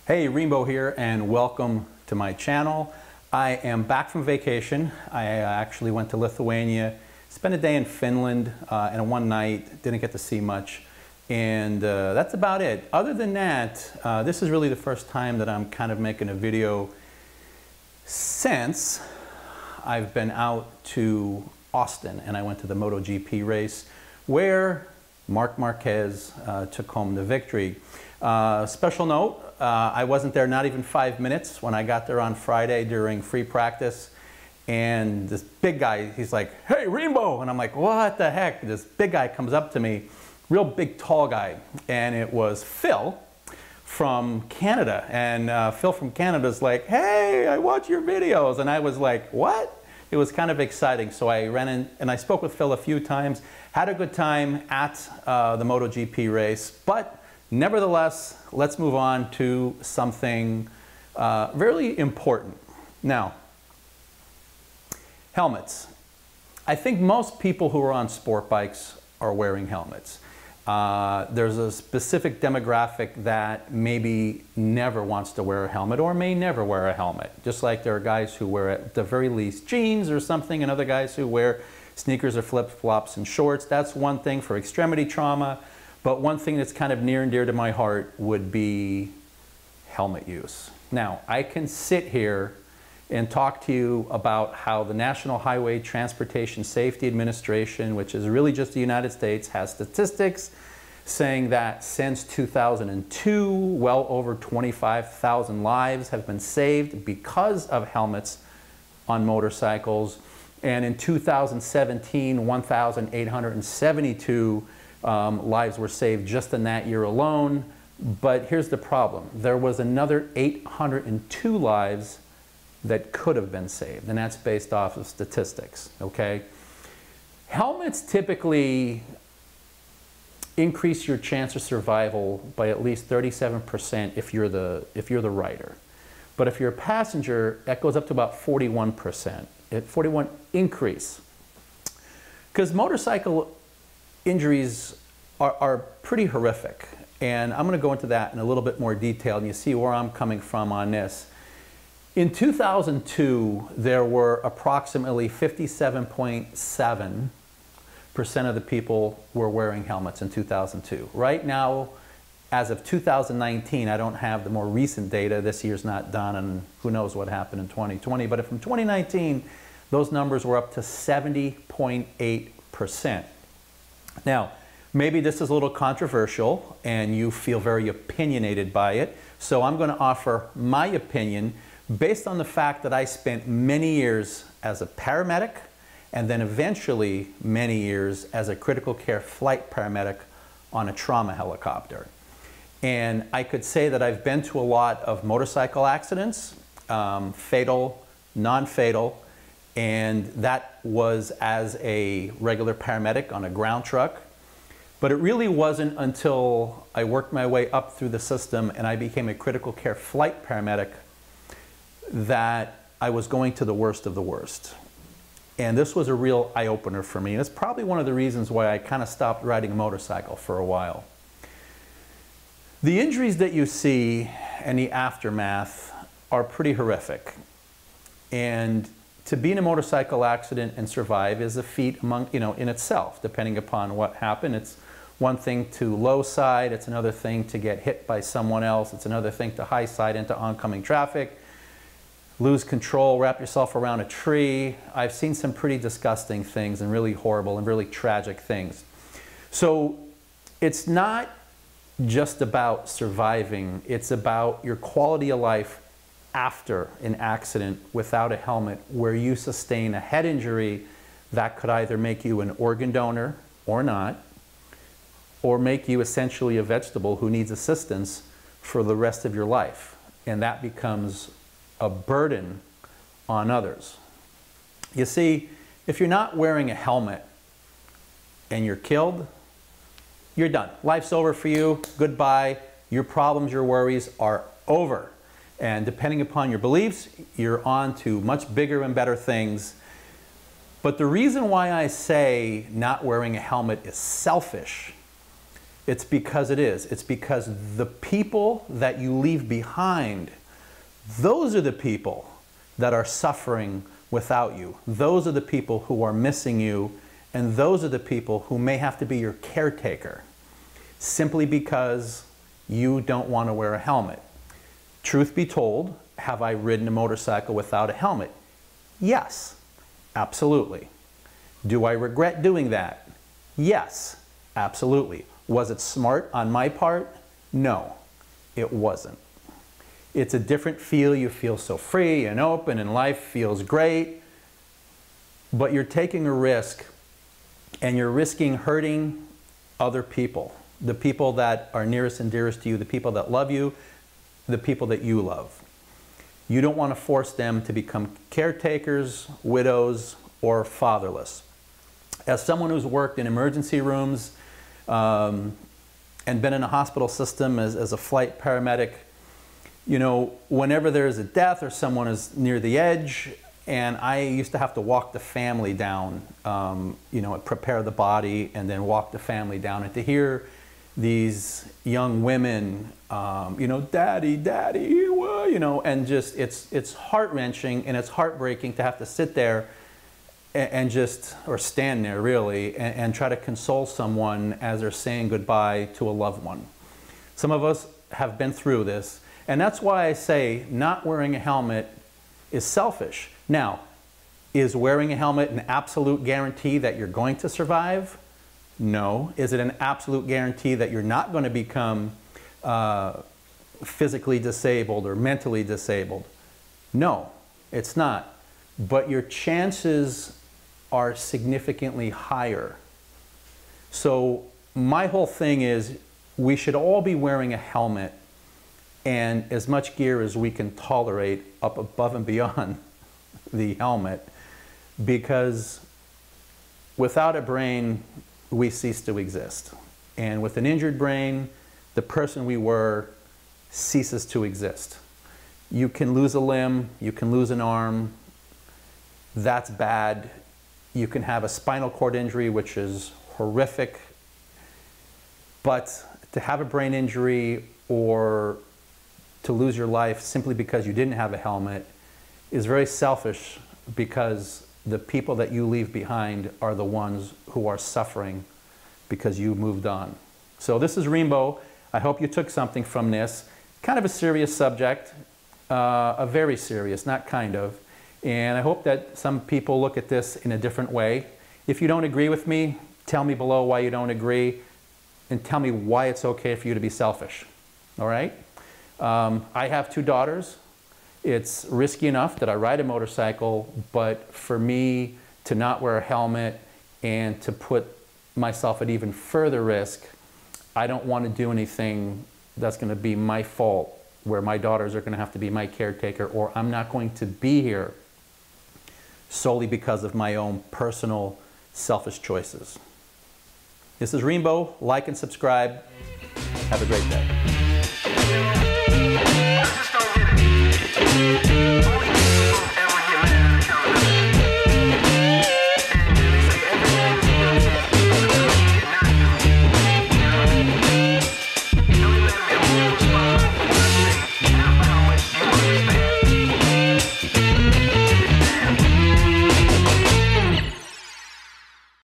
Hey, Rainbow here, and welcome to my channel. I am back from vacation. I actually went to Lithuania, spent a day in Finland, and one night, didn't get to see much. And that's about it. Other than that, this is really the first time that I'm kind of making a video since I've been out to Austin, and I went to the MotoGP race where Marc Marquez took home the victory. Special note, I wasn't there not even 5 minutes when I got there on Friday during free practice, and this big guy, he's like, "Hey, Rainbow!" And I'm like, what the heck? This big guy comes up to me, real big tall guy, and it was Phil from Canada. And Phil from Canada's like, "Hey, I watch your videos." And I was like, what? It was kind of exciting. So I ran in and I spoke with Phil a few times, had a good time at the MotoGP race, but nevertheless, let's move on to something really important. Now, helmets. I think most people who are on sport bikes are wearing helmets. There's a specific demographic that maybe never wants to wear a helmet or may never wear a helmet. Just like there are guys who wear at the very least jeans or something, and other guys who wear sneakers or flip-flops and shorts. That's one thing for extremity trauma. But one thing that's kind of near and dear to my heart would be helmet use. Now, I can sit here and talk to you about how the National Highway Transportation Safety Administration, which is really just the United States, has statistics saying that since 2002, well over 25,000 lives have been saved because of helmets on motorcycles. And in 2017, 1,872 lives were saved just in that year alone. But here's the problem. There was another 802 lives that could have been saved, and that's based off of statistics, okay? Helmets typically increase your chance of survival by at least 37% if you're the rider. But if you're a passenger, that goes up to about 41%. 41 increase. Because motorcycle injuries are pretty horrific, and I'm going to go into that in a little bit more detail, and you see where I'm coming from on this. In 2002, there were approximately 57.7% of the people were wearing helmets in 2002. Right now, as of 2019, I don't have the more recent data. This year's not done, and who knows what happened in 2020. But from 2019, those numbers were up to 70.8%. Now, maybe this is a little controversial, and you feel very opinionated by it. So I'm going to offer my opinion based on the fact that I spent many years as a paramedic, and then eventually many years as a critical care flight paramedic on a trauma helicopter. And I could say that I've been to a lot of motorcycle accidents, fatal, non-fatal, and that was as a regular paramedic on a ground truck. But it really wasn't until I worked my way up through the system and I became a critical care flight paramedic that I was going to the worst of the worst. And this was a real eye-opener for me. And it's probably one of the reasons why I kind of stopped riding a motorcycle for a while. The injuries that you see and the aftermath are pretty horrific. And to be in a motorcycle accident and survive is a feat in itself, depending upon what happened. It's one thing to low side, it's another thing to get hit by someone else, it's another thing to high side into oncoming traffic, lose control, wrap yourself around a tree. I've seen some pretty disgusting things and really horrible and really tragic things. So it's not just about surviving, it's about your quality of life after an accident without a helmet, where you sustain a head injury that could either make you an organ donor or not, or make you essentially a vegetable who needs assistance for the rest of your life. And that becomes a burden on others. You see, if you're not wearing a helmet and you're killed, you're done. Life's over for you. Goodbye. Your problems, your worries are over. And depending upon your beliefs, you're on to much bigger and better things. But the reason why I say not wearing a helmet is selfish It's because it is. It's because the people that you leave behind, those are the people that are suffering without you. Those are the people who are missing you, and those are the people who may have to be your caretaker simply because you don't want to wear a helmet. Truth be told, have I ridden a motorcycle without a helmet? Yes, absolutely. Do I regret doing that? Yes, absolutely. Was it smart on my part? No, it wasn't. It's a different feel. You feel so free and open and life feels great, but you're taking a risk and you're risking hurting other people, the people that are nearest and dearest to you, the people that love you, the people that you love. You don't want to force them to become caretakers, widows, or fatherless. As someone who's worked in emergency rooms and been in a hospital system as a flight paramedic, you know, whenever there's a death or someone is near the edge, and I used to have to walk the family down, you know, prepare the body and then walk the family down, and to hear these young women, you know, daddy, daddy, you know, and just, it's heart-wrenching and it's heartbreaking to have to sit there and just, or stand there really, and try to console someone as they're saying goodbye to a loved one. Some of us have been through this, and that's why I say not wearing a helmet is selfish. Now, is wearing a helmet an absolute guarantee that you're going to survive? No. Is it an absolute guarantee that you're not going to become physically disabled or mentally disabled? No, it's not. But your chances are significantly higher. So my whole thing is we should all be wearing a helmet and as much gear as we can tolerate up above and beyond the helmet, because without a brain, we cease to exist. And with an injured brain, the person we were ceases to exist. You can lose a limb, you can lose an arm, that's bad. You can have a spinal cord injury, which is horrific. But to have a brain injury or to lose your life simply because you didn't have a helmet is very selfish, because the people that you leave behind are the ones who are suffering because you moved on. So this is Rainbow. I hope you took something from this. Kind of a serious subject, a very serious, not kind of. And I hope that some people look at this in a different way. If you don't agree with me, tell me below why you don't agree, and tell me why it's okay for you to be selfish. All right? I have 2 daughters. It's risky enough that I ride a motorcycle, but for me to not wear a helmet and to put myself at even further risk, I don't want to do anything that's going to be my fault, where my daughters are going to have to be my caretaker, or I'm not going to be here solely because of my own personal selfish choices. This is Rainbow. Like and subscribe. Have a great day.